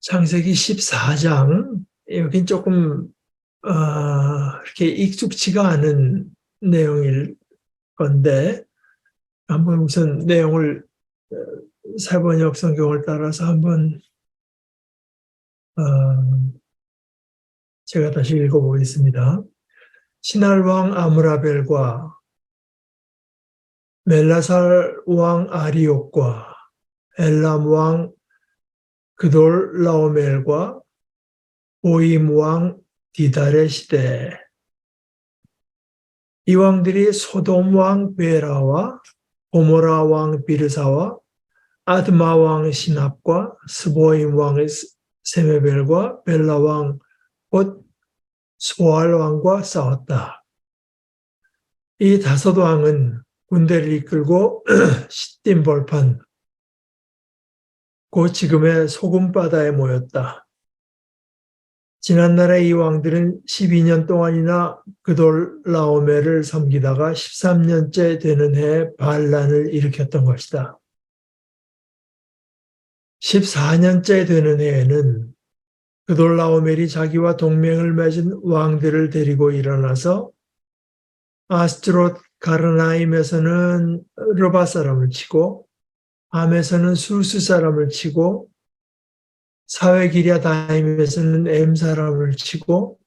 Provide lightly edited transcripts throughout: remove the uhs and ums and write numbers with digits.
창세기 14장, 여긴 조금, 이렇게 익숙치가 않은 내용일 건데, 한번 우선 내용을 세번역 성경을 따라서 한번, 제가 다시 읽어보겠습니다. 시날 왕 아므라벨과 멜라살 왕 아리옥과 엘람 왕 그돌 라오멜과 보임 왕 디달의 시대. 이 왕들이 소돔 왕 베라와 고모라 왕 비르사와 아드마 왕 시납과 스보임 왕 세메벨과 벨라 왕 곧 소알 왕과 싸웠다. 이 다섯 왕은 군대를 이끌고 시딤 벌판, 곧 지금의 소금바다에 모였다. 지난날에 이 왕들은 12년 동안이나 그돌 라오멜을 섬기다가 13년째 되는 해에 반란을 일으켰던 것이다. 14년째 되는 해에는 그돌 라오멜이 자기와 동맹을 맺은 왕들을 데리고 일어나서 아스트롯 가르나임에서는 르바 사람을 치고 암에서는 수스 사람을 치고 사웨기랴다임에서는 엠 사람을 치고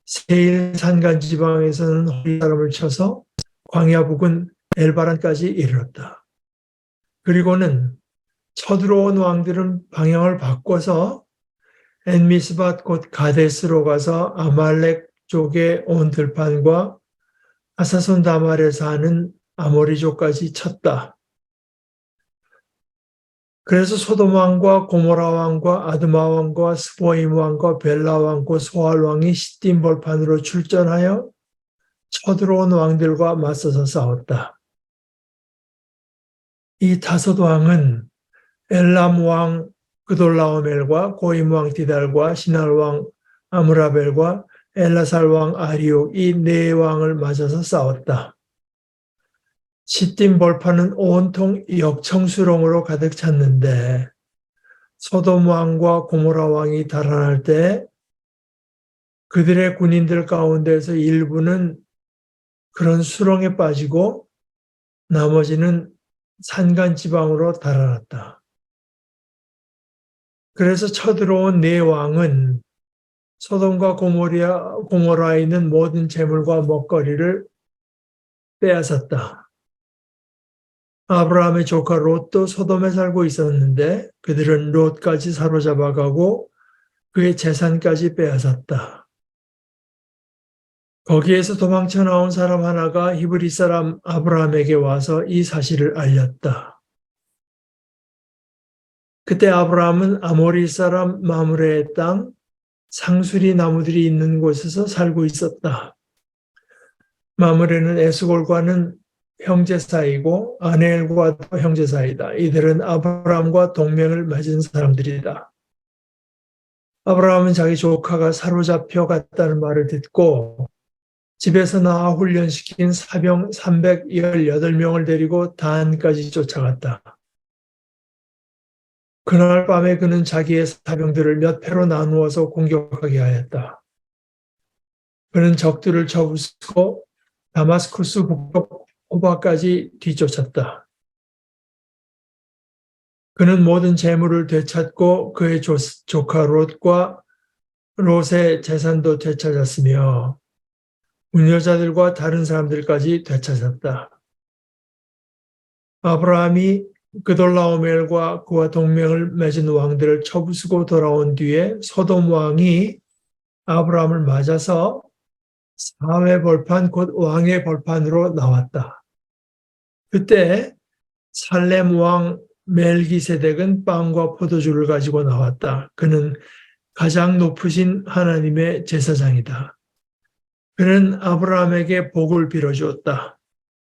세일 산간 지방에서는 호리 사람을 쳐서 광야 부근 엘바란까지 이르렀다. 그리고는 쳐들어온 왕들은 방향을 바꿔서 엔미스밭 곧 가데스로 가서 아말렉 쪽에 온 들판과 아사손 다말에 사는 아모리족까지 쳤다. 그래서 소돔 왕과 고모라 왕과 아드마 왕과 스보임 왕과 벨라 왕과 소알 왕이 시딤 벌판으로 출전하여 쳐들어온 왕들과 맞서서 싸웠다. 이 다섯 왕은 엘람 왕 그돌라오멜과 고임 왕 디달과 시날 왕 아므라벨과 엘라살 왕 아리옥 이 네 왕을 맞아서 싸웠다. 시딤 벌판은 온통 역청수롱으로 가득 찼는데 소돔 왕과 고모라 왕이 달아날 때 그들의 군인들 가운데서 일부는 그런 수렁에 빠지고 나머지는 산간 지방으로 달아났다. 그래서 쳐들어온 네 왕은 소돔과 고모라에 있는 모든 재물과 먹거리를 빼앗았다. 아브라함의 조카 롯도 소돔에 살고 있었는데 그들은 롯까지 사로잡아가고 그의 재산까지 빼앗았다. 거기에서 도망쳐 나온 사람 하나가 히브리 사람 아브라함에게 와서 이 사실을 알렸다. 그때 아브라함은 아모리 사람 마므레의 땅 상수리 나무들이 있는 곳에서 살고 있었다. 마므레는 에스골과는 형제 사이고 아넬과도 형제 사이다. 이들은 아브라함과 동맹을 맺은 사람들이다. 아브라함은 자기 조카가 사로잡혀 갔다는 말을 듣고 집에서 낳아 훈련시킨 사병 318명을 데리고 단까지 쫓아갔다. 그날 밤에 그는 자기의 사병들을 몇 패로 나누어서 공격하게 하였다. 그는 적들을 쳐부수고 다마스쿠스 북쪽 호바까지 뒤쫓았다. 그는 모든 재물을 되찾고 그의 조카 롯과 롯의 재산도 되찾았으며 운여자들과 다른 사람들까지 되찾았다. 아브라함이 그돌라오멜과 그와 동맹을 맺은 왕들을 쳐부수고 돌아온 뒤에 소돔 왕이 아브라함을 맞아서 사회 벌판 곧 왕의 벌판으로 나왔다. 그때 살렘 왕 멜기세덱은 빵과 포도주를 가지고 나왔다. 그는 가장 높으신 하나님의 제사장이다. 그는 아브라함에게 복을 빌어주었다.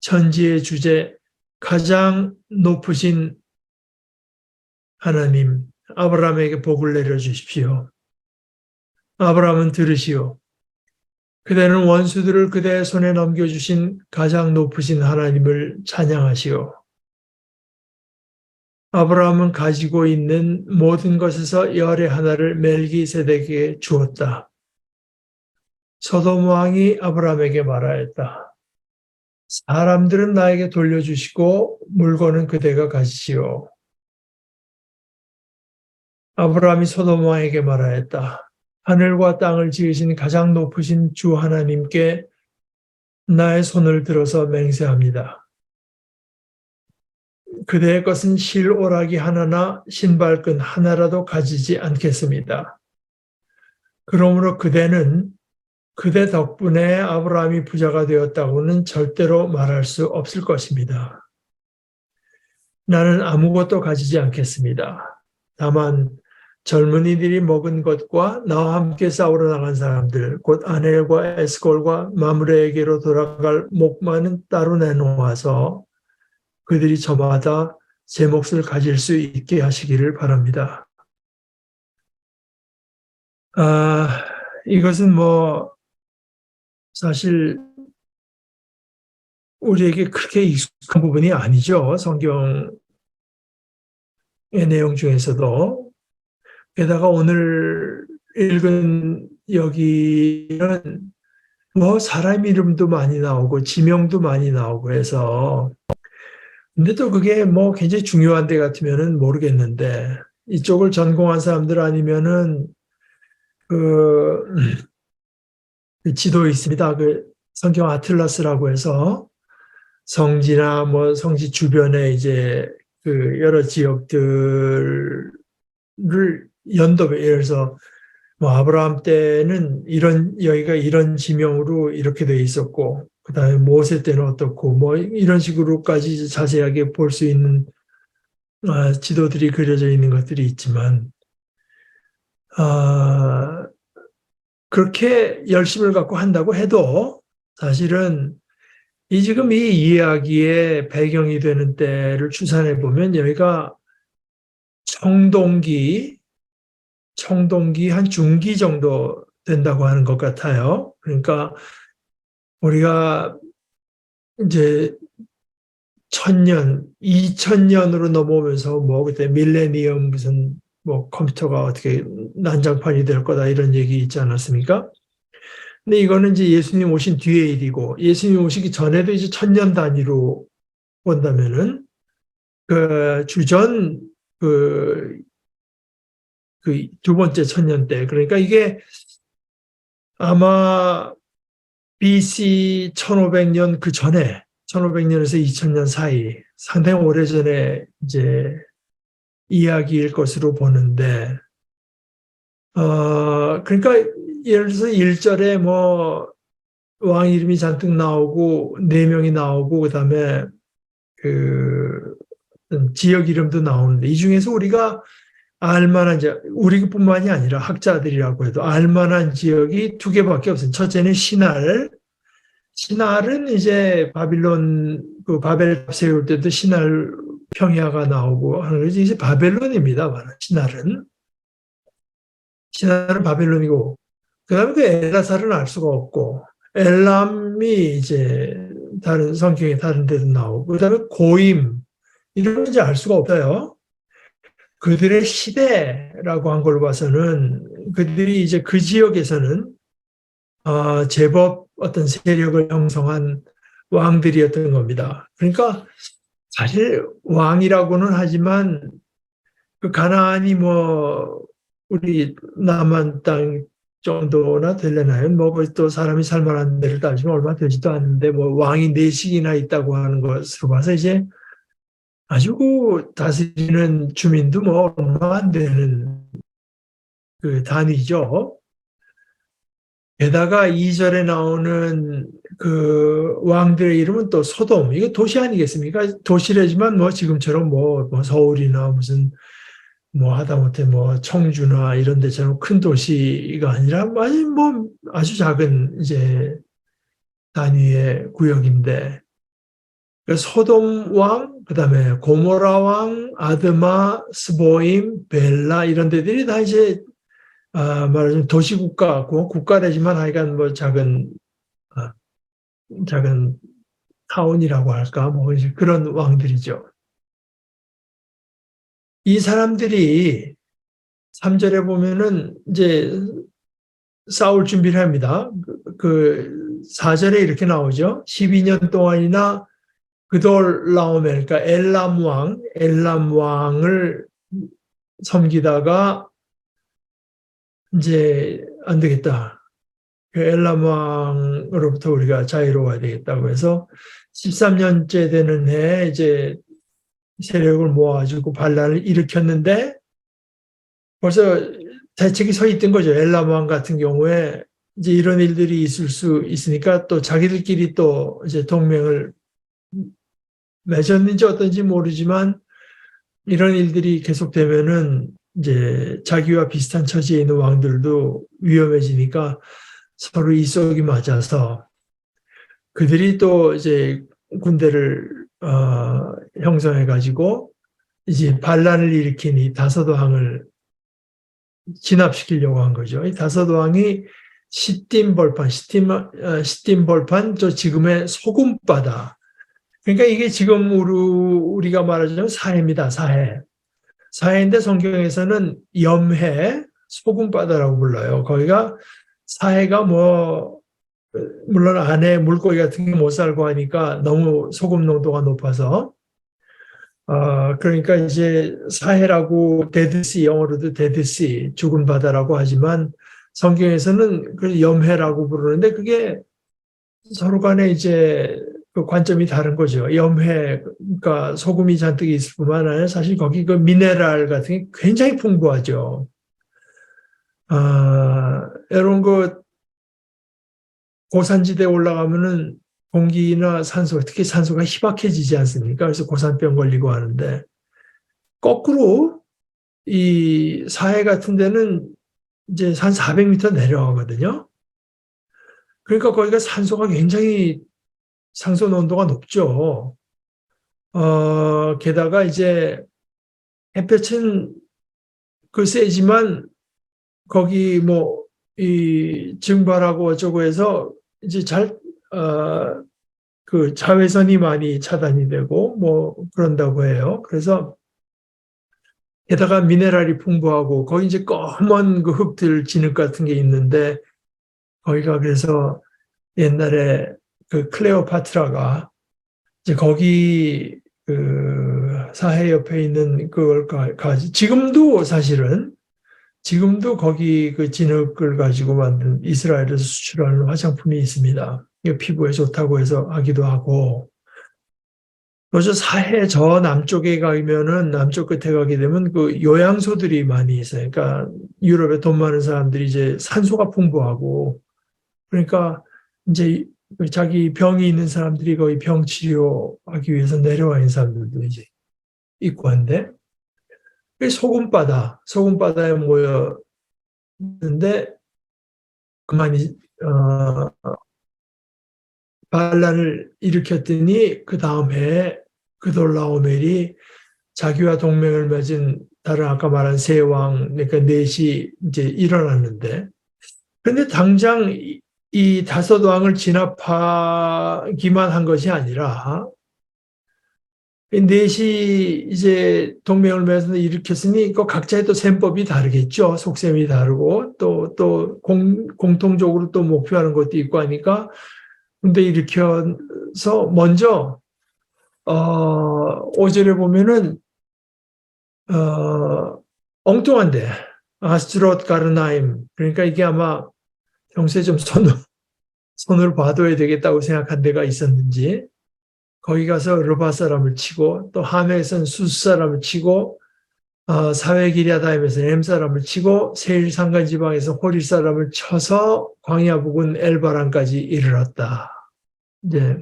천지의 주제 가장 높으신 하나님, 아브라함에게 복을 내려주십시오. 아브라함은 들으시오. 그대는 원수들을 그대의 손에 넘겨주신 가장 높으신 하나님을 찬양하시오. 아브라함은 가지고 있는 모든 것에서 열의 하나를 멜기세덱에게 주었다. 소돔 왕이 아브라함에게 말하였다. 사람들은 나에게 돌려주시고 물건은 그대가 가지시오. 아브라함이 소돔 왕에게 말하였다. 하늘과 땅을 지으신 가장 높으신 주 하나님께 나의 손을 들어서 맹세합니다. 그대의 것은 실오라기 하나나 신발끈 하나라도 가지지 않겠습니다. 그러므로 그대는 그대 덕분에 아브라함이 부자가 되었다고는 절대로 말할 수 없을 것입니다. 나는 아무것도 가지지 않겠습니다. 다만 젊은이들이 먹은 것과 나와 함께 싸우러 나간 사람들, 곧 아넬과 에스골과 마므레에게로 돌아갈 목만은 따로 내놓아서 그들이 저마다 제 몫을 가질 수 있게 하시기를 바랍니다. 이것은 사실 우리에게 그렇게 익숙한 부분이 아니죠. 성경의 내용 중에서도. 게다가 오늘 읽은 여기는 사람 이름도 많이 나오고 지명도 많이 나오고 해서, 근데 또 그게 굉장히 중요한 데 같으면은 모르겠는데, 이쪽을 전공한 사람들 아니면은 그 지도에 있습니다. 그 성경 아틀라스라고 해서 성지나 성지 주변에 이제 그 여러 지역들을 예를 들어서 아브라함 때는 여기가 이런 지명으로 이렇게 돼 있었고, 그 다음에 모세 때는 어떻고, 이런 식으로까지 자세하게 볼 수 있는 지도들이 그려져 있는 것들이 있지만, 그렇게 열심을 갖고 한다고 해도 사실은 지금 이 이야기의 배경이 되는 때를 추산해 보면 여기가 청동기 한 중기 정도 된다고 하는 것 같아요. 그러니까 우리가 이제 1000년, 2000년으로 넘어오면서 그때 밀레니엄 무슨 컴퓨터가 어떻게 난장판이 될 거다 이런 얘기 있지 않았습니까? 근데 이거는 이제 예수님 오신 뒤의 일이고, 예수님 오시기 전에도 이제 1000년 단위로 본다면은 그 주전 그 두 번째 1000년 때, 그러니까 이게 아마 BC 1500년 그 전에 1500년에서 2000년 사이 상당히 오래전에 이제 이야기일 것으로 보는데, 그러니까 예를 들어서 1절에 왕 이름이 잔뜩 나오고 4명이 나오고 그다음에 그 지역 이름도 나오는데, 이 중에서 우리가 알만한 우리뿐만이 아니라 학자들이라고 해도 알만한 지역이 2개밖에 없어요. 첫째는 신할은 이제 바벨 세울 때도 신할 평야가 나오고 하는 것이 이제 바벨론입니다. 신할은 바벨론이고, 그다음에 그 엘라살은 알 수가 없고, 엘람이 이제 다른 성경에 다른 데도 나오고, 그다음에 고임 이런 건 이제 알 수가 없어요. 그들의 시대라고 한 걸로 봐서는 그들이 이제 그 지역에서는 제법 어떤 세력을 형성한 왕들이었던 겁니다. 그러니까 사실 왕이라고는 하지만 그 가나안이 우리 남한 땅 정도나 되려나요? 또 사람이 살만한 데를 따지면 얼마 되지도 않는데 왕이 4씩이나 있다고 하는 것으로 봐서 이제 아주 다스리는 주민도 얼마 안 되는 그 단위죠. 게다가 2절에 나오는 그 왕들의 이름은 또 소돔, 이거 도시 아니겠습니까? 도시래지만 지금처럼 서울이나 무슨 하다못해 청주나 이런 데처럼 큰 도시가 아니라 아주 작은 이제 단위의 구역인데, 소돔 왕, 그다음에 고모라 왕, 아드마, 스보임, 벨라 이런 데들이 다 이제 말하자면 도시국가고 국가래지만 하여간 작은 타운이라고 할까 이제 그런 왕들이죠. 이 사람들이 3절에 보면은 이제 싸울 준비를 합니다. 4절에 이렇게 나오죠. 12년 동안이나 그돌라오멜, 그러니까 엘람 왕을 섬기다가 이제 안 되겠다. 그 엘람 왕으로부터 우리가 자유로워야 되겠다고 해서 13년째 되는 해에 이제 세력을 모아가지고 반란을 일으켰는데 벌써 대책이 서 있던 거죠. 엘람 왕 같은 경우에 이제 이런 일들이 있을 수 있으니까 또 자기들끼리 또 이제 동맹을 맺었는지 어떤지 모르지만 이런 일들이 계속되면은 이제 자기와 비슷한 처지에 있는 왕들도 위험해지니까 서로 이속이 맞아서 그들이 또 이제 군대를 형성해 가지고 이제 반란을 일으킨 이 다섯 왕을 진압시키려고 한 거죠. 이 다섯 왕이 시딤 벌판, 저 지금의 소금바다. 그러니까 이게 지금 우리가 말하자면 사해입니다. 사해. 사해인데 성경에서는 염해, 소금바다라고 불러요. 거기가 사해가 뭐 물론 안에 물고기 같은 게 못 살고 하니까 너무 소금 농도가 높아서 그러니까 이제 사해라고 데드시, 영어로도 데드시, 죽은 바다라고 하지만 성경에서는 그 염해라고 부르는데 그게 서로 간에 이제 그 관점이 다른 거죠. 염해, 그러니까 소금이 잔뜩 있을 뿐만 아니라 사실 거기 그 미네랄 같은 게 굉장히 풍부하죠. 이런 그 고산지대에 올라가면은 공기나 산소, 특히 산소가 희박해지지 않습니까? 그래서 고산병 걸리고 하는데 거꾸로 이 사해 같은 데는 이제 한 400m 내려가거든요. 그러니까 거기가 산소가 굉장히 상수 농도가 높죠. 게다가 이제 햇볕은 그 세지만 거기 뭐 이 증발하고 어쩌고 해서 이제 그 자외선이 많이 차단이 되고 뭐 그런다고 해요. 그래서 게다가 미네랄이 풍부하고 거기 이제 검은 그 흙들 진흙 같은 게 있는데 거기가 그래서 옛날에 그 클레오파트라가 이제 거기 그 사해 옆에 있는 그걸 지금도 사실은 지금도 거기 그 진흙을 가지고 만든 이스라엘에서 수출하는 화장품이 있습니다. 이게 피부에 좋다고 해서 하기도 하고. 그래서 사해 저 남쪽에 가면은 남쪽 끝에 가게 되면 그 요양소들이 많이 있어요. 그러니까 유럽에 돈 많은 사람들이 이제 산소가 풍부하고 그러니까 이제 자기 병이 있는 사람들이 거의 병 치료하기 위해서 내려와 있는 사람들도 이제 있고 한데 소금바다에 모였는데 그만이 반란을 일으켰더니 그 다음 해에 그돌라오멜이 자기와 동맹을 맺은 다른 아까 말한 세 왕, 그러니까 넷이 이제 일어났는데, 그런데 당장 이 다섯 왕을 진압하기만 한 것이 아니라 이 넷이 이제 동맹을 맺어서 일으켰으니 그 각자의 또 셈법이 다르겠죠. 속셈이 다르고 또 공통적으로 또 목표하는 것도 있고 하니까 근데 일으켜서 먼저 5절에 보면은 엉뚱한데 아스트롯 가르나임 그러니까 이게 아마 평소에 좀 손을 봐둬야 되겠다고 생각한 데가 있었는지 거기 가서 르바 사람을 치고 또 하메에서는 수스 사람을 치고 사회기랴다임에서 엠 사람을 치고 세일 산간 지방에서 호릴 사람을 쳐서 광야 부근 엘바란까지 이르렀다. 이제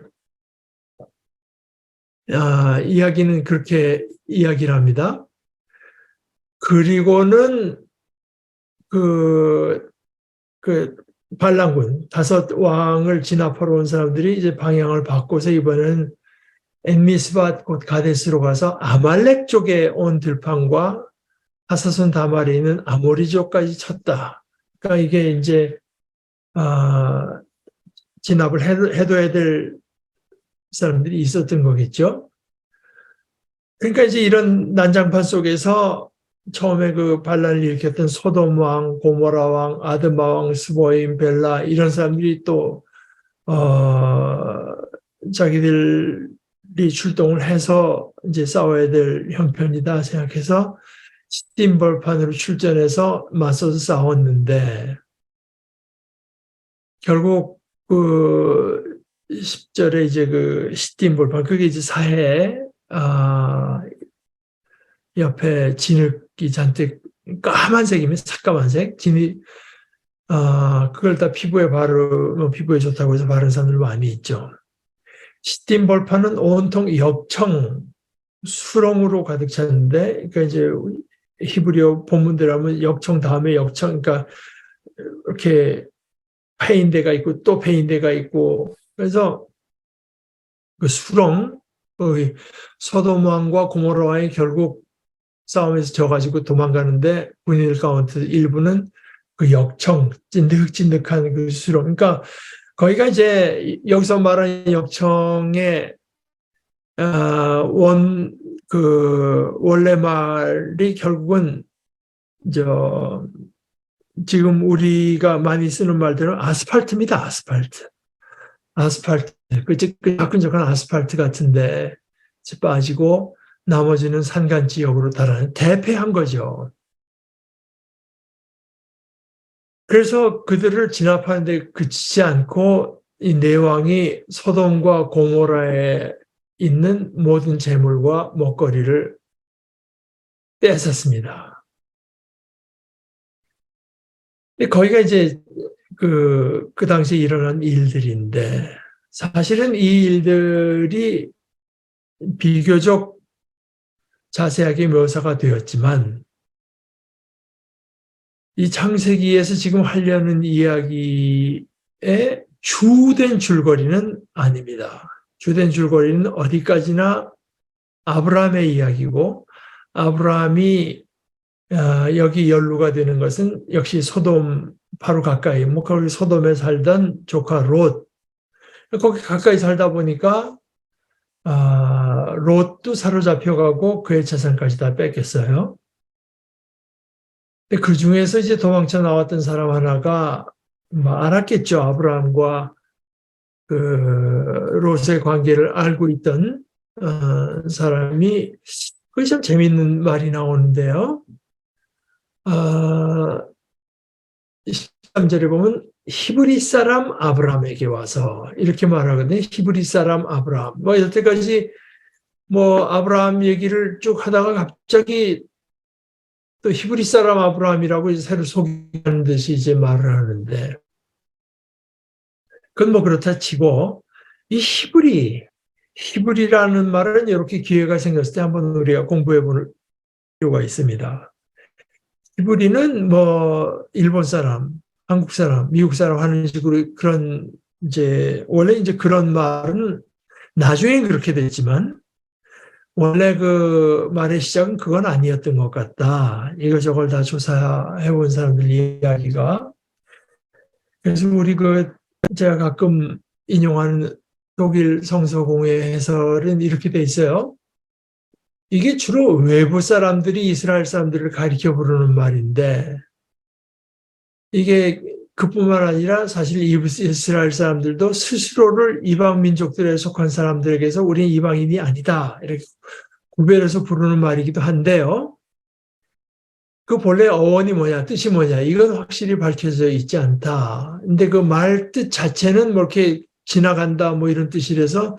이야기는 그렇게 이야기를 합니다. 그리고는 그 반란군 다섯 왕을 진압하러 온 사람들이 이제 방향을 바꿔서 이번에는 엔미스밭 곧 가데스로 가서 아말렉 쪽에 온 들판과 하사손 다말에 있는 아모리족까지 쳤다. 그러니까 이게 이제 진압을 해둬야 될 사람들이 있었던 거겠죠. 그러니까 이제 이런 난장판 속에서 처음에 그 반란을 일으켰던 소돔 왕, 고모라 왕, 아드마 왕, 스보임, 벨라 이런 사람들이 또 자기들이 출동을 해서 이제 싸워야 될 형편이다 생각해서 시딤 벌판으로 출전해서 맞서서 싸웠는데 결국 그 10절에 이제 그 시딤 벌판 그게 이제 사해 옆에 진흙이 잔뜩 까만색이면 새까만색 진이 그걸 다 피부에 바르면 피부에 좋다고 해서 바른 사람들 많이 있죠. 시딤 벌판은 온통 역청 수렁으로 가득 찼는데 그러니까 이제 히브리어 본문대로 하면 역청 다음에 역청 그러니까 이렇게 패인 데가 있고 또 패인 데가 있고 그래서 그 수렁 소돔 왕과 고모라 왕이 결국 싸움에서 져가지고 도망가는데 군인들 가운데 일부는 그 역청 찐득찐득한 그 수렁 그러니까 거기가 이제 여기서 말하는 역청의 원래 말이 결국은 지금 우리가 많이 쓰는 말대로 아스팔트입니다. 아스팔트. 그 따끈따끈한 아스팔트 같은데 빠지고 나머지는 산간 지역으로 달아는 대패한 거죠. 그래서 그들을 진압하는데 그치지 않고 이 내왕이 소돔과 고모라에 있는 모든 재물과 먹거리를 뺏었습니다. 거기가 이제 그 당시에 일어난 일들인데 사실은 이 일들이 비교적 자세하게 묘사가 되었지만 이 창세기에서 지금 하려는 이야기의 주된 줄거리는 아닙니다. 주된 줄거리는 어디까지나 아브라함의 이야기고 아브라함이 여기 연루가 되는 것은 역시 소돔 바로 가까이 거기 소돔에 살던 조카 롯 거기 가까이 살다 보니까 롯도 사로잡혀가고 그의 재산까지 다 뺏겼어요. 그 중에서 이제 도망쳐 나왔던 사람 하나가 알았겠죠. 아브라함과 그 롯의 관계를 알고 있던 사람이 그게 참 재밌는 말이 나오는데요. 13절에 보면 히브리 사람 아브라함에게 와서 이렇게 말하거든요. 히브리 사람 아브라함. 여태까지 아브라함 얘기를 쭉 하다가 갑자기 또 히브리 사람 아브라함이라고 이제 새로 소개하는 듯이 이제 말을 하는데 그건 그렇다 치고 이 히브리라는 말은 이렇게 기회가 생겼을 때 한번 우리가 공부해 볼 필요가 있습니다. 히브리는 일본 사람, 한국 사람, 미국 사람 하는 식으로 그런 원래 이제 그런 말은 나중에 그렇게 됐지만 원래 그 말의 시작은 그건 아니었던 것 같다. 이거저걸 다 조사해 본 사람들 이야기가. 그래서 우리 제가 가끔 인용하는 독일 성서공회 해설은 이렇게 돼 있어요. 이게 주로 외부 사람들이 이스라엘 사람들을 가리켜 부르는 말인데 이게 그뿐만 아니라 사실 이스라엘 사람들도 스스로를 이방 민족들에 속한 사람들에게서 우리는 이방인이 아니다 이렇게 구별해서 부르는 말이기도 한데요. 그 본래 어원이 뭐냐, 뜻이 뭐냐, 이건 확실히 밝혀져 있지 않다. 근데 그 말 뜻 자체는 이렇게 지나간다, 이런 뜻이라서,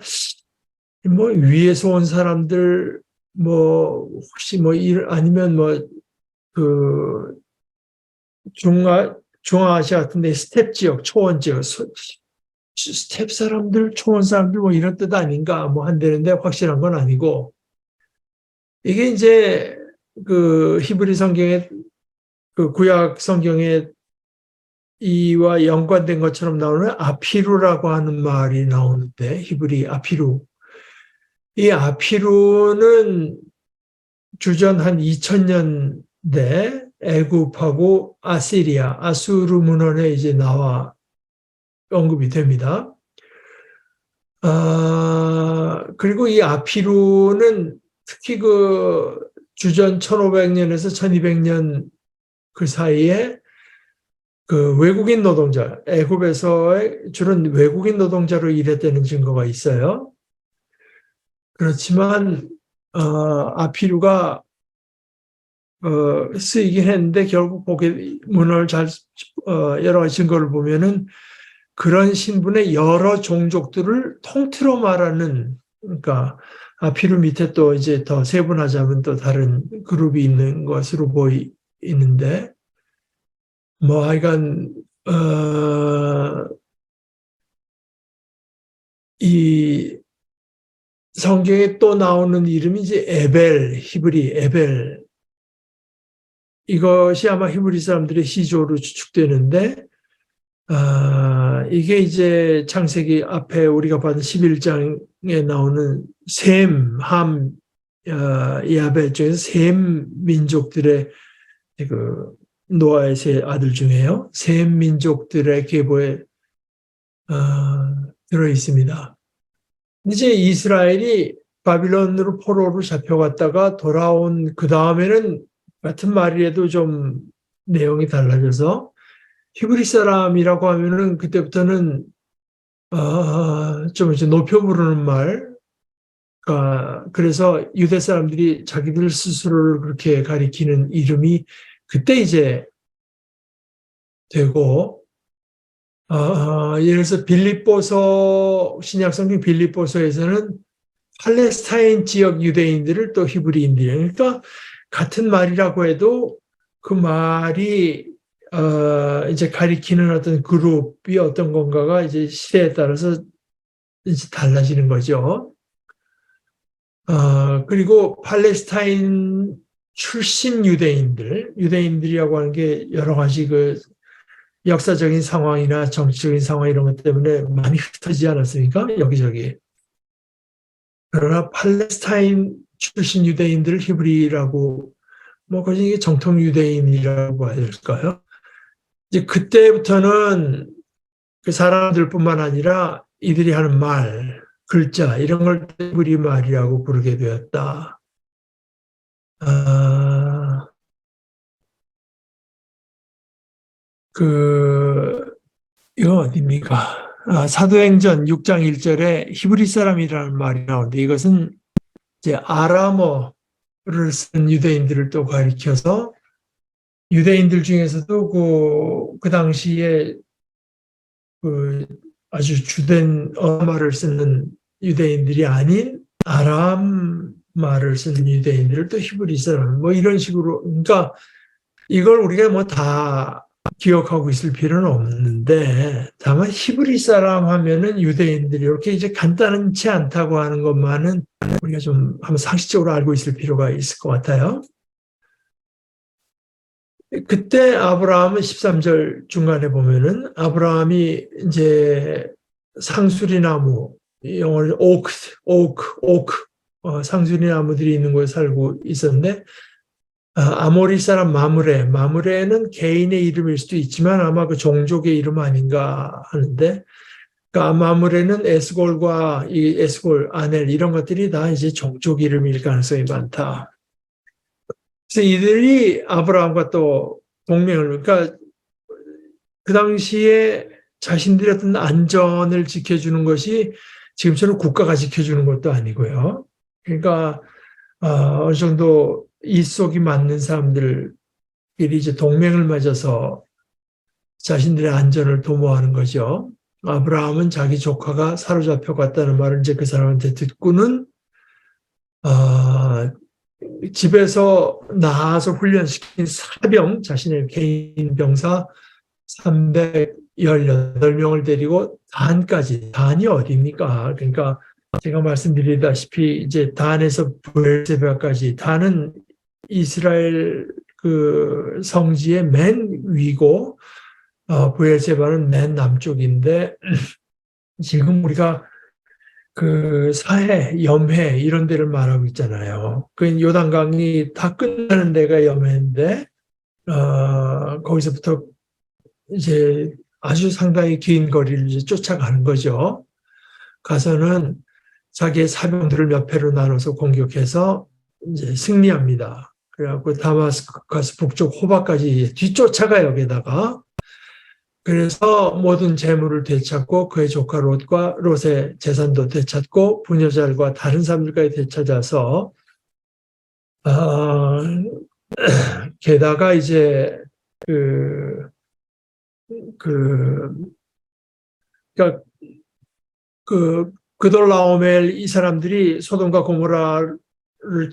위에서 온 사람들, 혹시 아니면 중앙아시아 같은 데 스텝 지역, 초원 지역, 스텝 사람들, 초원 사람들, 이런 뜻 아닌가, 한다는데 확실한 건 아니고, 이게 이제, 히브리 성경의, 구약 성경에 이와 연관된 것처럼 나오는 아피루라고 하는 말이 나오는데, 히브리 아피루. 이 아피루는 주전 한 2000년대 애굽하고 아시리아, 아수르 문헌에 이제 나와 언급이 됩니다. 그리고 이 아피루는 특히 그 주전 1500년에서 1200년 그 사이에 그 외국인 노동자, 애굽에서의 주로 외국인 노동자로 일했다는 증거가 있어요. 그렇지만 아피루가 쓰이긴 했는데 결국 보게 문헌을 잘 여러 가지 증거를 보면은 그런 신분의 여러 종족들을 통틀어 말하는, 그러니까 아피루 밑에 또 이제 더 세분하자면 또 다른 그룹이 있는 것으로 보이는데, 뭐 하여간 이 성경에 또 나오는 이름이 이제 에벨, 히브리 에벨, 이것이 아마 히브리 사람들의 시조로 추측되는데, 이게 이제 창세기 앞에 우리가 봤던 11장에 나오는 셈, 함, 야벳 중에서 셈 민족들의 그 노아의 세 아들 중에요. 셈 민족들의 계보에 들어 있습니다. 이제 이스라엘이 바빌론으로 포로로 잡혀갔다가 돌아온 그 다음에는 같은 말이라도 좀 내용이 달라져서 히브리 사람이라고 하면은 그때부터는 좀 이제 높여 부르는 말, 그래서 유대 사람들이 자기들 스스로를 그렇게 가리키는 이름이 그때 이제 되고, 예를 들어서 빌립보서, 신약성경 빌립보서에서는 팔레스타인 지역 유대인들을 또 히브리인들, 그러니까 같은 말이라고 해도 그 말이 이제 가리키는 어떤 그룹이 어떤 건가가 이제 시대에 따라서 이제 달라지는 거죠. 그리고 팔레스타인 출신 유대인들이라고 하는 게 여러 가지 그 역사적인 상황이나 정치적인 상황 이런 것 때문에 많이 흩어지지 않았습니까? 여기저기. 그러나 팔레스타인 출신 유대인들을 히브리라고, 뭐 거기 정통 유대인이라고 해야 될까요? 이제 그때부터는 그 사람들뿐만 아니라 이들이 하는 말, 글자 이런 걸 히브리 말이라고 부르게 되었다. 이거 어디입니까? 사도행전 6장 1절에 히브리 사람이라는 말이 나오는데 이것은 이제 아람어를 쓴 유대인들을 또 가리켜서 유대인들 중에서도 그 당시에 그 아주 주된 말을 쓰는 유대인들이 아닌 아람 말을 쓰는 유대인들을 또 히브리 사람, 뭐 이런 식으로, 그러니까 이걸 우리가 뭐 다 기억하고 있을 필요는 없는데, 다만 히브리 사람 하면은 유대인들이 이렇게 이제 간단치 않다고 하는 것만은 우리가 좀 한번 상식적으로 알고 있을 필요가 있을 것 같아요. 그때 아브라함은 13절 중간에 보면은 아브라함이 이제 상수리나무, 영어로 오크, 상수리 나무들이 있는 곳에 살고 있었는데, 아모리 사람 마므레는 개인의 이름일 수도 있지만 아마 그 종족의 이름 아닌가 하는데, 그러니까 마므레는 에스골과 이 에스골, 아넬 이런 것들이 다 이제 종족 이름일 가능성이 많다. 그래서 이들이 아브라함과 또 동맹을, 그러니까 그 당시에 자신들의 어떤 안전을 지켜주는 것이 지금처럼 국가가 지켜주는 것도 아니고요. 그러니까 어느 정도 이속이 맞는 사람들끼리 이제 동맹을 맺어서 자신들의 안전을 도모하는 거죠. 아브라함은 자기 조카가 사로잡혀 갔다는 말을 이제 그 사람한테 듣고는 집에서 나와서 훈련시킨 사병, 자신의 개인 병사 318명을 데리고 단이 어디입니까? 그러니까 제가 말씀드리다시피 이제 단에서 브엘세바까지, 단은 이스라엘 그 성지의 맨 위고 브엘세바는 맨 남쪽인데 지금 우리가 그 사해, 염해 이런 데를 말하고 있잖아요. 그 요단강이 다 끝나는 데가 염해인데 거기서부터 이제 아주 상당히 긴 거리를 이제 쫓아가는 거죠. 가서는 자기의 사병들을 몇 패로 나눠서 공격해서 이제 승리합니다. 그래갖고 다마스커스 북쪽 호바까지 뒤쫓아가요. 게다가 그래서 모든 재물을 되찾고 그의 조카 롯의 재산도 되찾고 부녀자들과 다른 사람들까지 되찾아서 아, 게다가 이제 그, 그, 그러니까 그돌라오멜 이 사람들이 소돔과 고모라를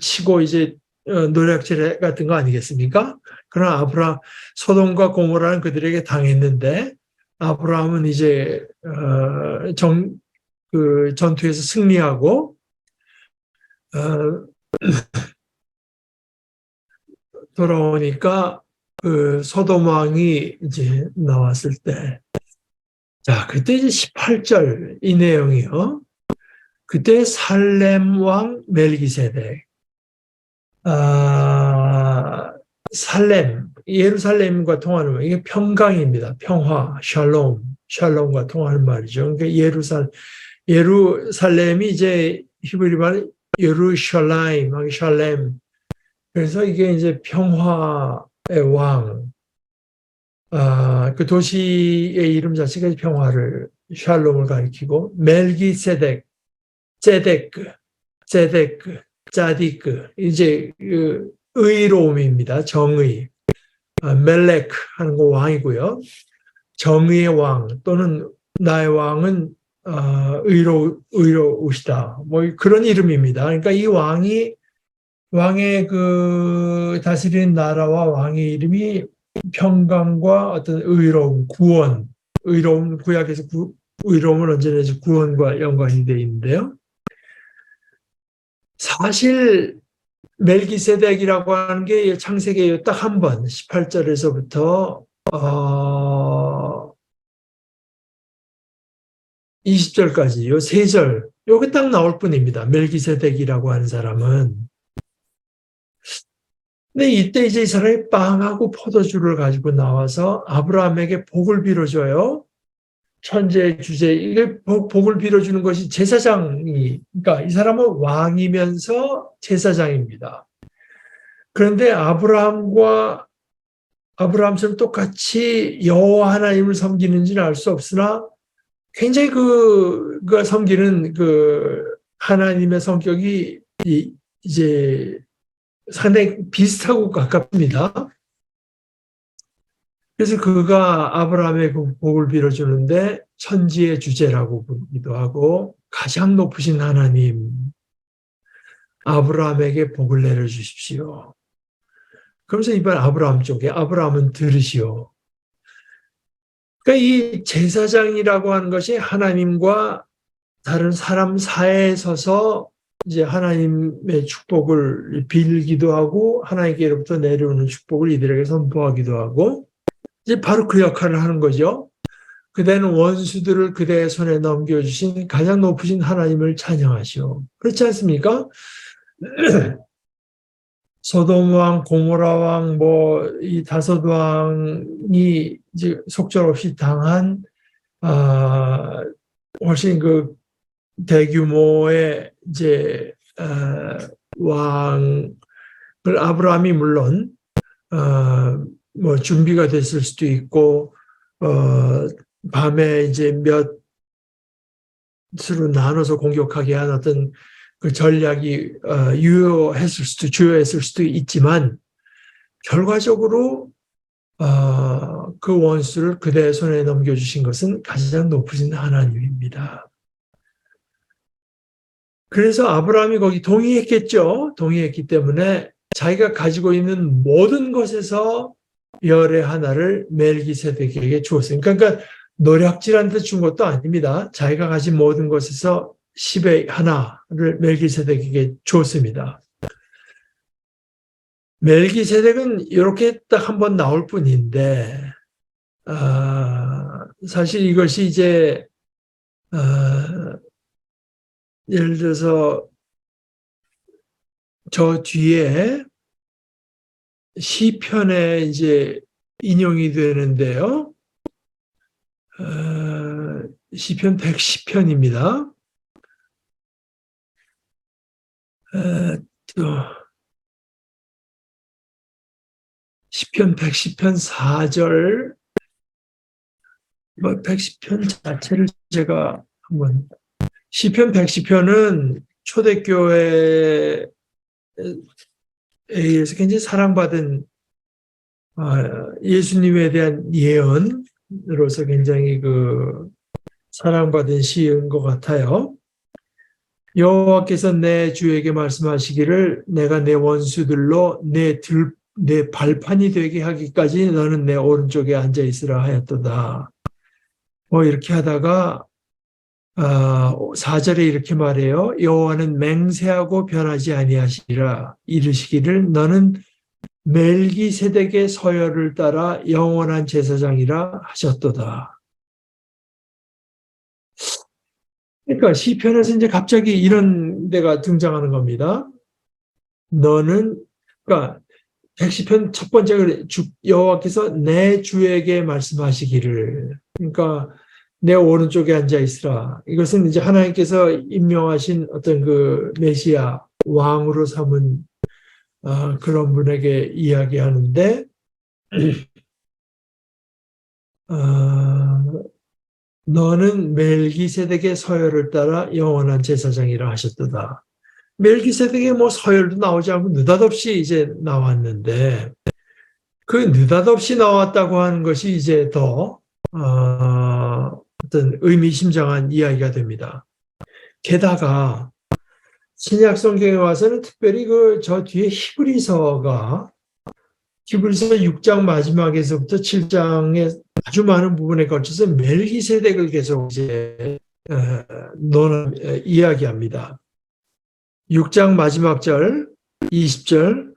치고 이제 노략질 같은 거 아니겠습니까? 그러나 소돔과 고모라는 그들에게 당했는데 아브라함은 이제 그 전투에서 승리하고 어, 돌아오니까 그 소돔 왕이 이제 나왔을 때, 자 그때 이제 18절 이 내용이요. 그때 살렘 왕 멜기세덱, 살렘, 예루살렘과 통하는 말, 이게 평강입니다. 평화, 샬롬과 통하는 말이죠. 그러니까 예루살렘이 이제 히브리 말 예루샬라임, 샬렘. 그래서 이게 이제 평화의 왕, 그 도시의 이름 자체가 평화를, 샬롬을 가리키고, 멜기세덱, 제데크, 짜디크, 이제 그 의로움입니다. 정의. 멜렉 하는 거 왕이고요. 정의의 왕 또는 나의 왕은 의로우시다. 뭐 그런 이름입니다. 그러니까 이 왕의 그 다스리는 나라와 왕의 이름이 평강과 어떤 의로움, 구원, 의로움, 구약에서 의로움은 언제나 구원과 연관이 되어 있는데요. 사실 멜기세덱이라고 하는 게 창세기에 딱 한 번, 18절에서부터 20절까지 요 세 절, 요게 딱 나올 뿐입니다. 멜기세덱이라고 하는 사람은. 근데 이때 이제 이 사람이 빵하고 포도주를 가지고 나와서 아브라함에게 복을 빌어줘요. 천재 주제, 이게 복을 빌어주는 것이 제사장이, 그러니까 이 사람은 왕이면서 제사장입니다. 그런데 아브라함처럼 똑같이 여호와 하나님을 섬기는지는 알 수 없으나 굉장히 그가 섬기는 그 하나님의 성격이 이제 상당히 비슷하고 가깝습니다. 그래서 그가 아브라함의 그 복을 빌어주는데 천지의 주제라고 부르기도 하고, 가장 높으신 하나님 아브라함에게 복을 내려주십시오. 그러면서 이번 아브라함 쪽에 아브라함은 들으시오. 그러니까 이 제사장이라고 하는 것이 하나님과 다른 사람 사이에 서서 이제 하나님의 축복을 빌기도 하고 하나님께로부터 내려오는 축복을 이들에게 선포하기도 하고, 이제 바로 그 역할을 하는 거죠. 그대는 원수들을 그대의 손에 넘겨주신 가장 높으신 하나님을 찬양하시오. 그렇지 않습니까? 소돔 왕, 고모라 왕, 뭐 이 다섯 왕이 이제 속절없이 당한 훨씬 그 대규모의 이제 왕을 아브라함이 물론 뭐 준비가 됐을 수도 있고 밤에 이제 몇으로 나눠서 공격하게 한 어떤 그 전략이 주요했을 수도 있지만 결과적으로 그 원수를 그대의 손에 넘겨주신 것은 가장 높으신 하나님입니다. 그래서 아브라함이 거기 동의했겠죠. 동의했기 때문에 자기가 가지고 있는 모든 것에서 열의 하나를 멜기세덱에게 주었어요. 그러니까 노략질한 데 준 것도 아닙니다. 자기가 가진 모든 것에서 10의 하나를 멜기세덱에게 주었습니다. 멜기세덱은 이렇게 딱 한 번 나올 뿐인데 사실 이것이 이제 예를 들어서 저 뒤에 시편에 이제 인용이 되는데요. 시편 110편입니다. 시편 110편 4절, 110편 자체를 제가 한번, 시편 110편은 초대교회에 의해서 굉장히 사랑받은 예수님에 대한 예언으로서 굉장히 사랑받은 시인 것 같아요. 여호와께서 내 주에게 말씀하시기를 내가 내 원수들로 내 발판이 되게 하기까지 너는 내 오른쪽에 앉아 있으라 하였도다. 이렇게 하다가 4절에 이렇게 말해요. 여호와는 맹세하고 변하지 아니하시리라. 이르시기를 너는 멜기세덱의 서열을 따라 영원한 제사장이라 하셨도다. 그러니까 시편에서 이제 갑자기 이런 데가 등장하는 겁니다. 너는, 그러니까 110편 첫 번째 여호와께서 내 주에게 말씀하시기를, 그러니까 내 오른쪽에 앉아 있으라. 이것은 이제 하나님께서 임명하신 어떤 메시아 왕으로 삼은 그런 분에게 이야기하는데, 너는 멜기세덱의 서열을 따라 영원한 제사장이라 하셨도다. 멜기세덱의 서열도 나오지 않고 느닷없이 이제 나왔는데, 그 느닷없이 나왔다고 하는 것이 이제 더 어떤 의미심장한 이야기가 됩니다. 게다가 신약 성경에 와서는 특별히 저 뒤에 히브리서 6장 마지막에서부터 7장의 아주 많은 부분에 걸쳐서 멜기세덱을 계속 이제 이야기합니다. 6장 마지막 절 20절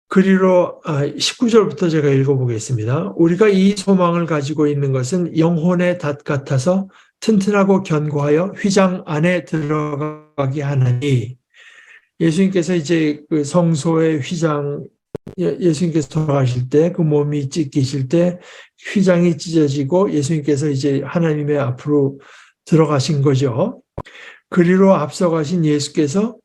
그리로 19절부터 제가 읽어보겠습니다. 우리가 이 소망을 가지고 있는 것은 영혼의 닷 같아서 튼튼하고 견고하여 휘장 안에 들어가게 하나니, 예수님께서 이제 성소의 휘장, 예수님께서 돌아가실 때 그 몸이 찢기실 때 휘장이 찢어지고 예수님께서 이제 하나님의 앞으로 들어가신 거죠. 그리로 앞서가신 예수께서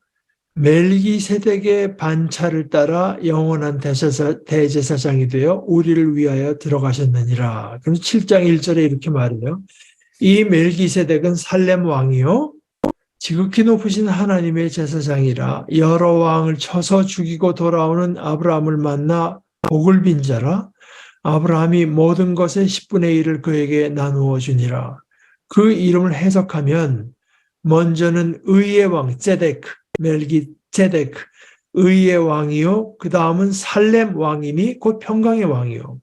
멜기세덱의 반차를 따라 영원한 대제사장이 되어 우리를 위하여 들어가셨느니라. 그럼 7장 1절에 이렇게 말해요. 이 멜기세덱은 살렘 왕이요 지극히 높으신 하나님의 제사장이라. 여러 왕을 쳐서 죽이고 돌아오는 아브라함을 만나 복을 빈 자라. 아브라함이 모든 것의 10분의 1을 그에게 나누어 주니라. 그 이름을 해석하면 먼저는 의의 왕 ጼ데크, 멜기ጼ데크, 의의 왕이요. 그 다음은 살렘 왕이니 곧 평강의 왕이요.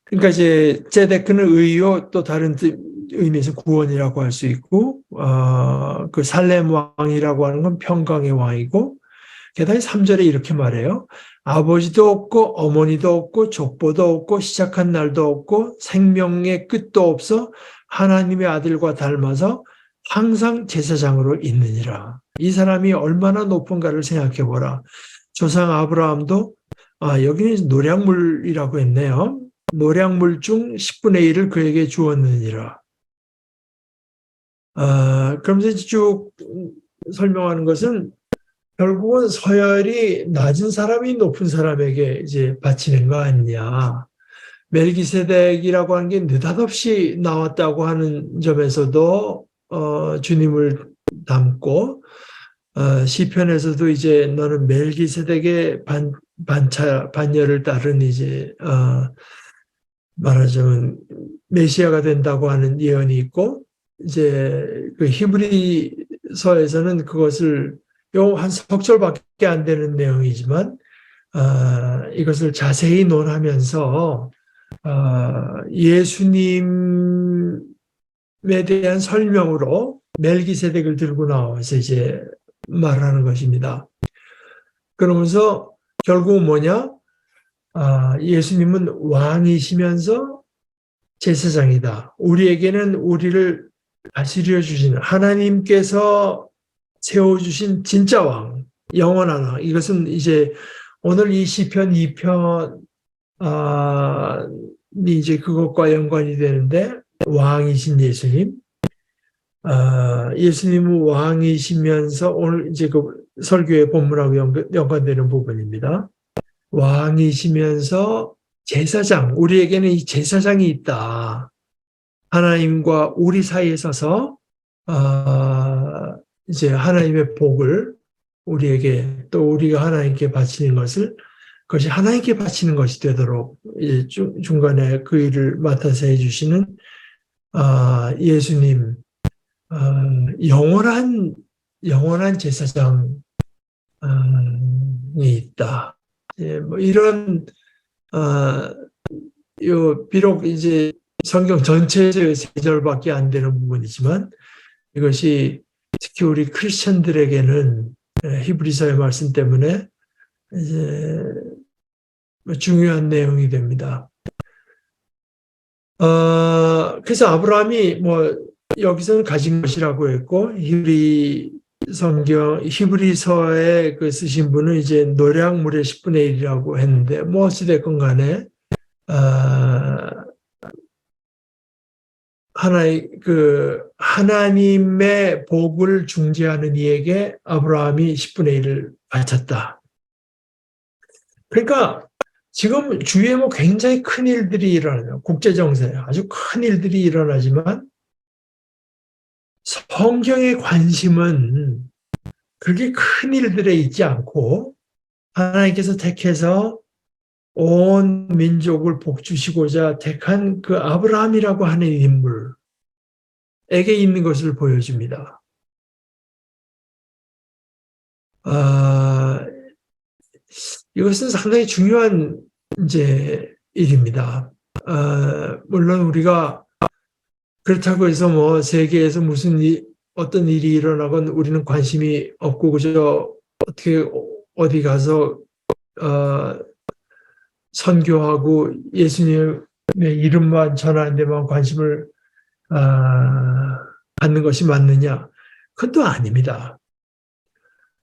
그러니까 이제 ጼ데크는 의요, 또 다른 의미에서 구원이라고 할 수 있고, 그 살렘 왕이라고 하는 건 평강의 왕이고, 게다가 3절에 이렇게 말해요. 아버지도 없고 어머니도 없고 족보도 없고 시작한 날도 없고 생명의 끝도 없어 하나님의 아들과 닮아서 항상 제사장으로 있느니라. 이 사람이 얼마나 높은가를 생각해 보라. 조상 아브라함도 여기는 노량물이라고 했네요. 노량물 중 10분의 1을 그에게 주었느니라. 그러면서 쭉 설명하는 것은 결국은 서열이 낮은 사람이 높은 사람에게 이제 바치는 거 아니냐. 멜기세덱이라고 하는 게 느닷없이 나왔다고 하는 점에서도 주님을 닮고, 시편에서도 이제 너는 멜기세덱의 반열을 따른 이제 말하자면 메시아가 된다고 하는 예언이 있고, 이제 그 히브리서에서는 그것을 한 석절밖에 안 되는 내용이지만 이것을 자세히 논하면서 예수님에 대한 설명으로 멜기세덱을 들고 나와서 이제 말하는 것입니다. 그러면서 결국은 뭐냐? 예수님은 왕이시면서 제사장이다. 우리에게는 우리를 다스려 주시는 하나님께서 세워주신 진짜 왕, 영원한 왕. 이것은 이제 오늘 이 시편 2편이 이제 그것과 연관이 되는데, 왕이신 예수님. 예수님은 왕이시면서 오늘 이제 그 설교의 본문하고 연관되는 부분입니다. 왕이시면서 제사장, 우리에게는 이 제사장이 있다. 하나님과 우리 사이에 서서 이제 하나님의 복을 우리에게 또 우리가 하나님께 바치는 것을 그것이 하나님께 바치는 것이 되도록 이제 중간에 그 일을 맡아서 해주시는 예수님 영원한 제사장이 있다. 예, 뭐 이런 비록 이제 성경 전체의 세 절밖에 안 되는 부분이지만 이것이 특히 우리 크리스천들에게는 히브리서의 말씀 때문에 이제 중요한 내용이 됩니다. 그래서 아브라함이 뭐 여기서는 가진 것이라고 했고 히브리서에 그 쓰신 분은 이제 노략물의 10분의 1이라고 했는데 뭐 어찌됐건 간에 하나님의 복을 중재하는 이에게 아브라함이 10분의 1을 바쳤다. 그러니까 지금 주위에 뭐 굉장히 큰 일들이 일어나요. 국제정세 아주 큰 일들이 일어나지만 성경의 관심은 그렇게 큰 일들에 있지 않고 하나님께서 택해서 온 민족을 복주시고자 택한 그 아브라함이라고 하는 인물에게 있는 것을 보여줍니다. 이것은 상당히 중요한 이제 일입니다. 물론 우리가 그렇다고 해서 뭐 세계에서 어떤 일이 일어나건 우리는 관심이 없고 그저 어떻게 어디 가서 선교하고 예수님의 이름만 전하는 데만 관심을 갖는 것이 맞느냐? 그것도 아닙니다.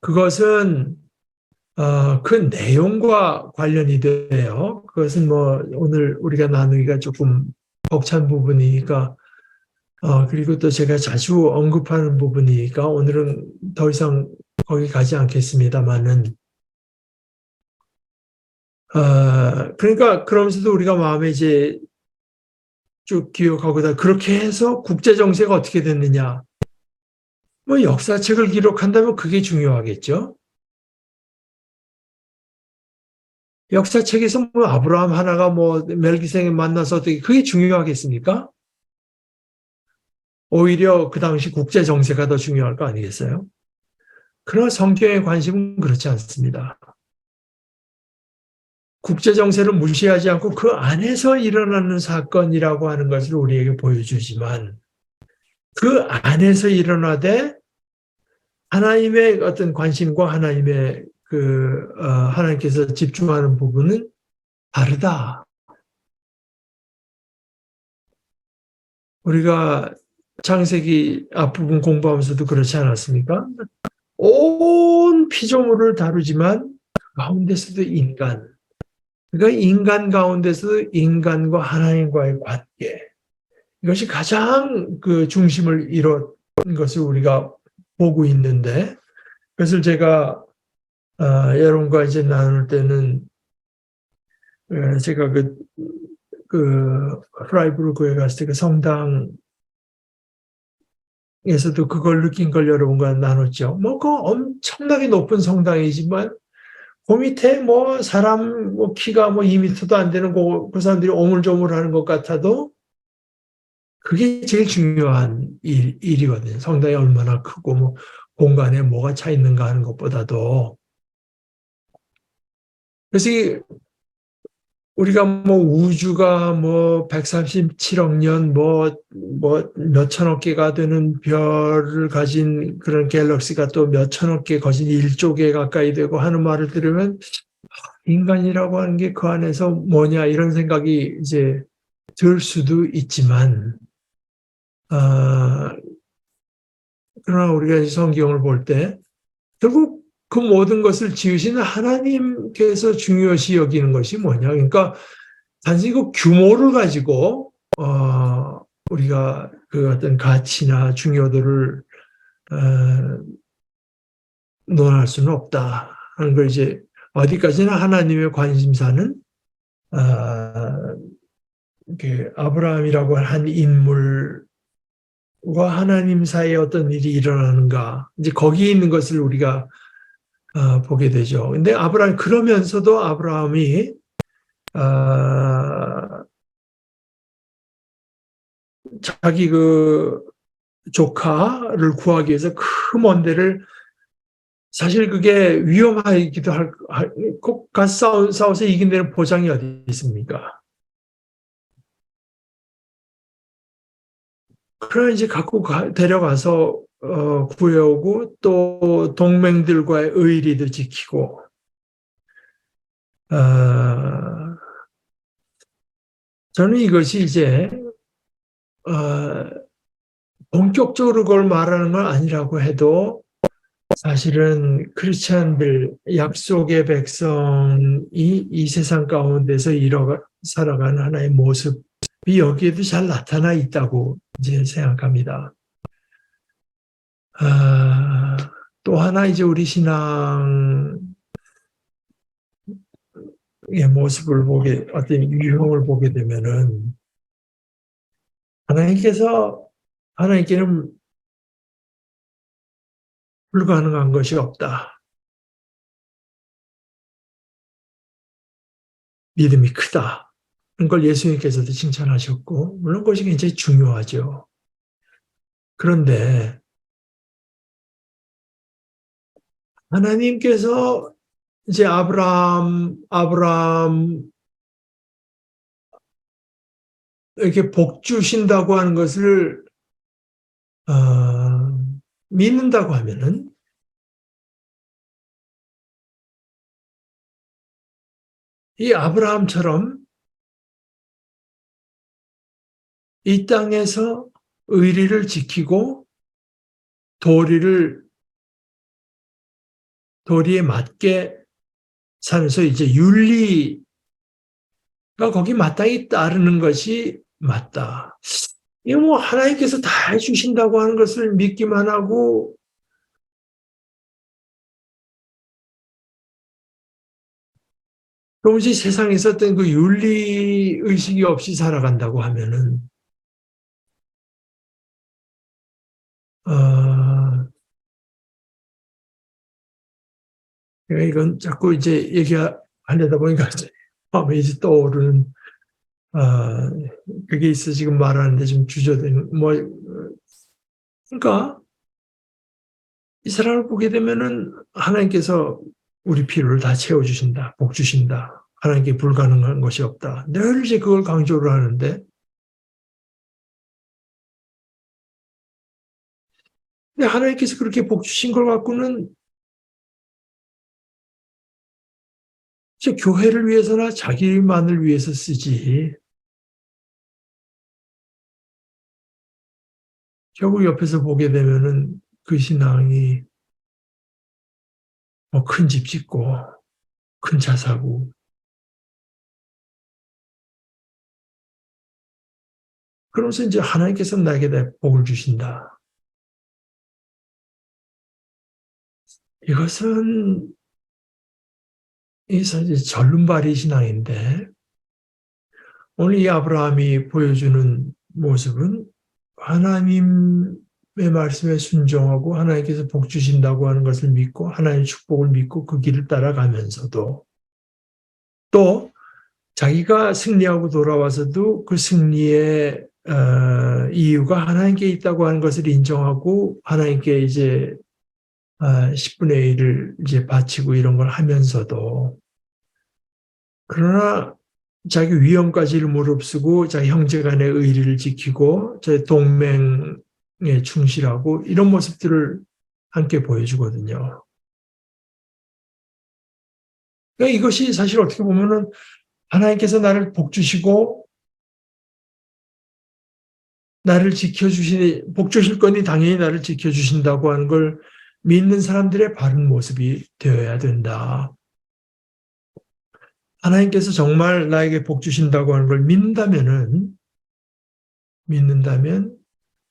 그것은 그 내용과 관련이 돼요. 그것은 뭐 오늘 우리가 나누기가 조금 벅찬 부분이니까 그리고 또 제가 자주 언급하는 부분이니까 오늘은 더 이상 거기 가지 않겠습니다만은 그러니까 그러면서도 우리가 마음에 이제 쭉 기억하고다 그렇게 해서 국제 정세가 어떻게 됐느냐? 뭐 역사책을 기록한다면 그게 중요하겠죠. 역사책에서 뭐 아브라함 하나가 뭐 멜기세덱 만나서 어떻게 그게 중요하겠습니까? 오히려 그 당시 국제 정세가 더 중요할 거 아니겠어요? 그러나 성경의 관심은 그렇지 않습니다. 국제 정세를 무시하지 않고 그 안에서 일어나는 사건이라고 하는 것을 우리에게 보여주지만 그 안에서 일어나되 하나님의 어떤 관심과 하나님의 하나님께서 집중하는 부분은 다르다. 우리가 창세기 앞부분 공부하면서도 그렇지 않았습니까? 온 피조물을 다루지만 가운데서도 인간. 그러니까 인간 가운데서도 인간과 하나님과의 관계. 이것이 가장 그 중심을 이룬 것을 우리가 보고 있는데, 그것을 제가 여러분과 이제 나눌 때는 제가 프라이부르크에 갔을 때 그 성당에서도 그걸 느낀 걸 여러분과 나눴죠. 뭐 그 엄청나게 높은 성당이지만 그 밑에 뭐 사람 뭐 키가 뭐 2m도 안 되는 그 사람들이 오물조물하는 것 같아도 그게 제일 중요한 일이거든요. 성당이 얼마나 크고 뭐 공간에 뭐가 차 있는가 하는 것보다도. 그래서 우리가 뭐 우주가 뭐 137억 년 뭐 몇천억 개가 되는 별을 가진 그런 갤럭시가 또 몇천억 개 거진 1조 개 가까이 되고 하는 말을 들으면 인간이라고 하는 게 그 안에서 뭐냐 이런 생각이 이제 들 수도 있지만 그러나 우리가 성경을 볼 때 결국 그 모든 것을 지으시는 하나님께서 중요시 여기는 것이 뭐냐. 그러니까 단지 그 규모를 가지고 우리가 그 어떤 가치나 중요도를 논할 수는 없다 하는 걸 이제 어디까지나 하나님의 관심사는 이렇게 아브라함이라고 한 인물과 하나님 사이에 어떤 일이 일어나는가, 이제 거기에 있는 것을 우리가 보게 되죠. 근데 그러면서도 아브라함이 자기 그 조카를 구하기 위해서 그 먼 데를, 사실 그게 위험하기도 꼭 가서 싸워서 이긴 데는 보장이 어디 있습니까? 그러나 이제 데려가서 구해오고 또 동맹들과의 의리도 지키고, 저는 이것이 이제 본격적으로 그걸 말하는 건 아니라고 해도 사실은 크리스찬들, 약속의 백성이 이 세상 가운데서 살아가는 하나의 모습이 여기에도 잘 나타나 있다고 이제 생각합니다. 또 하나 이제 우리 신앙의 모습을 어떤 유형을 보게 되면은, 하나님께는 불가능한 것이 없다. 믿음이 크다. 그걸 예수님께서도 칭찬하셨고, 물론 그것이 굉장히 중요하죠. 그런데 하나님께서 이제 아브라함에게 복 주신다고 하는 것을 믿는다고 하면은, 이 아브라함처럼 이 땅에서 의리를 지키고 도리에 맞게 살면서 이제 윤리가 거기 마땅히 따르는 것이 맞다. 이거 뭐 하나님께서 다 해주신다고 하는 것을 믿기만 하고, 도무지 세상에 있었던 그 윤리 의식이 없이 살아간다고 하면은, 이건 자꾸 이제 얘기하려다 보니까 마음에 이제 떠오르는, 그게 있어 지금 말하는데 좀 주저되는, 그러니까 이 사람을 보게 되면은 하나님께서 우리 필요를 다 채워주신다, 복 주신다, 하나님께 불가능한 것이 없다. 늘 이제 그걸 강조를 하는데, 근데 하나님께서 그렇게 복 주신 걸 갖고는 이제 교회를 위해서나 자기만을 위해서 쓰지, 결국 옆에서 보게 되면은 그 신앙이 뭐 큰 집 짓고 큰 차 사고, 그러면서 이제 하나님께서 나에게 복을 주신다. 이것은 사실 절름발이 신앙인데, 오늘 이 아브라함이 보여주는 모습은 하나님의 말씀에 순종하고 하나님께서 복 주신다고 하는 것을 믿고 하나님의 축복을 믿고 그 길을 따라가면서도, 또 자기가 승리하고 돌아와서도 그 승리의 이유가 하나님께 있다고 하는 것을 인정하고 하나님께 이제 10분의 1을 이제 바치고 이런 걸 하면서도, 그러나 자기 위험까지를 무릅쓰고 자기 형제 간의 의리를 지키고 제 동맹에 충실하고 이런 모습들을 함께 보여주거든요. 그러니까 이것이 사실 어떻게 보면은 하나님께서 나를 복 주시고 복 주실 거니 당연히 나를 지켜주신다고 하는 걸 믿는 사람들의 바른 모습이 되어야 된다. 하나님께서 정말 나에게 복 주신다고 하는 걸 믿는다면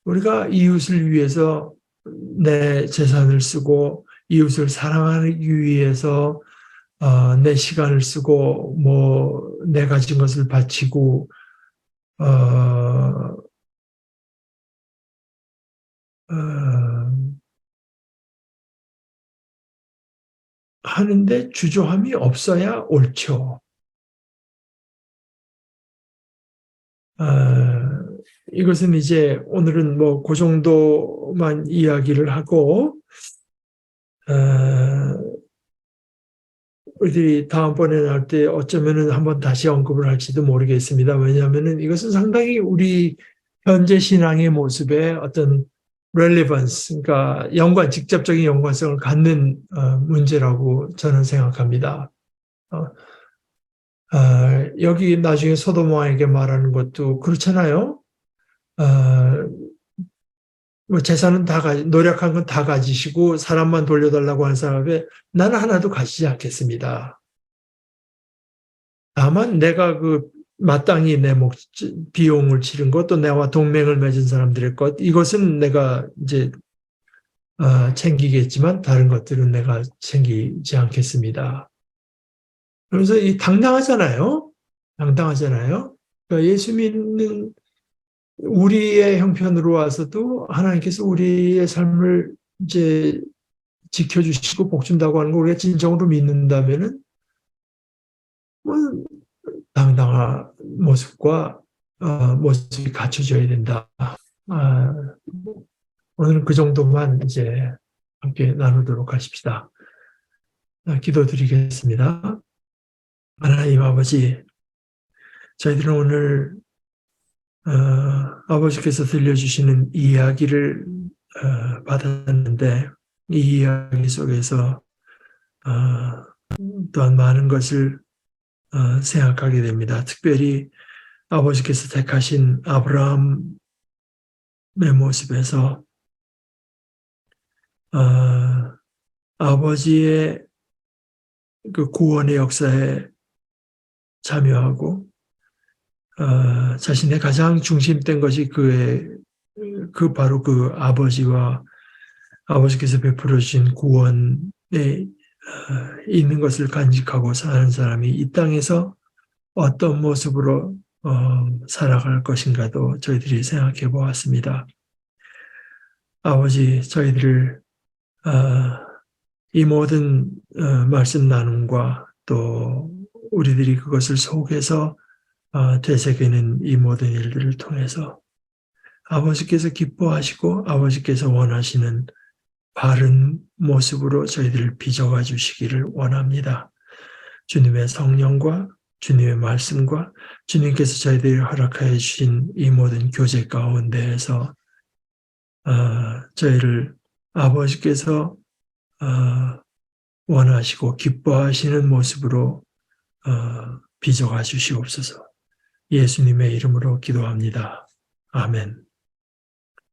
우리가 이웃을 위해서 내 재산을 쓰고 이웃을 사랑하기 위해서 내 시간을 쓰고 내 가진 것을 바치고 어, 어, 하는데 주저함이 없어야 옳죠. 어, 이것은 이제 오늘은 그 정도만 이야기를 하고 우리들이 다음번에 할 때 어쩌면은 한번 다시 언급을 할지도 모르겠습니다. 왜냐하면은 이것은 상당히 우리 현재 신앙의 모습에 어떤 relevance, 그러니까 직접적인 연관성을 갖는 문제라고 저는 생각합니다. 어, 여기 나중에 소도모아에게 말하는 것도 그렇잖아요. 어, 재산은 노력한 건 다 가지시고 사람만 돌려달라고 하는 사람에 나는 하나도 가지지 않겠습니다. 다만 내가 마땅히 비용을 치른 것, 또 나와 동맹을 맺은 사람들의 것, 이것은 내가 이제 챙기겠지만 다른 것들은 내가 챙기지 않겠습니다. 그래서 당당하잖아요. 당당하잖아요. 그러니까 예수 믿는 우리의 형편으로 와서도 하나님께서 우리의 삶을 이제 지켜주시고 복준다고 하는 걸 우리가 진정으로 믿는다면은 뭐 당당한 모습과 모습이 갖춰져야 된다. 아, 오늘은 그 정도만 이제 함께 나누도록 하십시다. 기도드리겠습니다. 하나님 아버지, 저희들은 오늘 아버지께서 들려주시는 이야기를 받았는데 이 이야기 속에서 또한 많은 것을 생각하게 됩니다. 특별히 아버지께서 택하신 아브라함의 모습에서 아버지의 그 구원의 역사에 참여하고 자신의 가장 중심된 것이 바로 그 아버지와 아버지께서 베풀어 주신 구원에 있는 것을 간직하고 사는 사람이 이 땅에서 어떤 모습으로 살아갈 것인가도 저희들이 생각해 보았습니다. 아버지, 저희들을 이 모든 말씀 나눔과 또 우리들이 그것을 속에서 되새기는 이 모든 일들을 통해서 아버지께서 기뻐하시고 아버지께서 원하시는 바른 모습으로 저희들을 빚어가 주시기를 원합니다. 주님의 성령과 주님의 말씀과 주님께서 저희들이 허락하여 주신 이 모든 교제 가운데에서 저희를 아버지께서 원하시고 기뻐하시는 모습으로 빚어가 주시옵소서. 예수님의 이름으로 기도합니다. 아멘.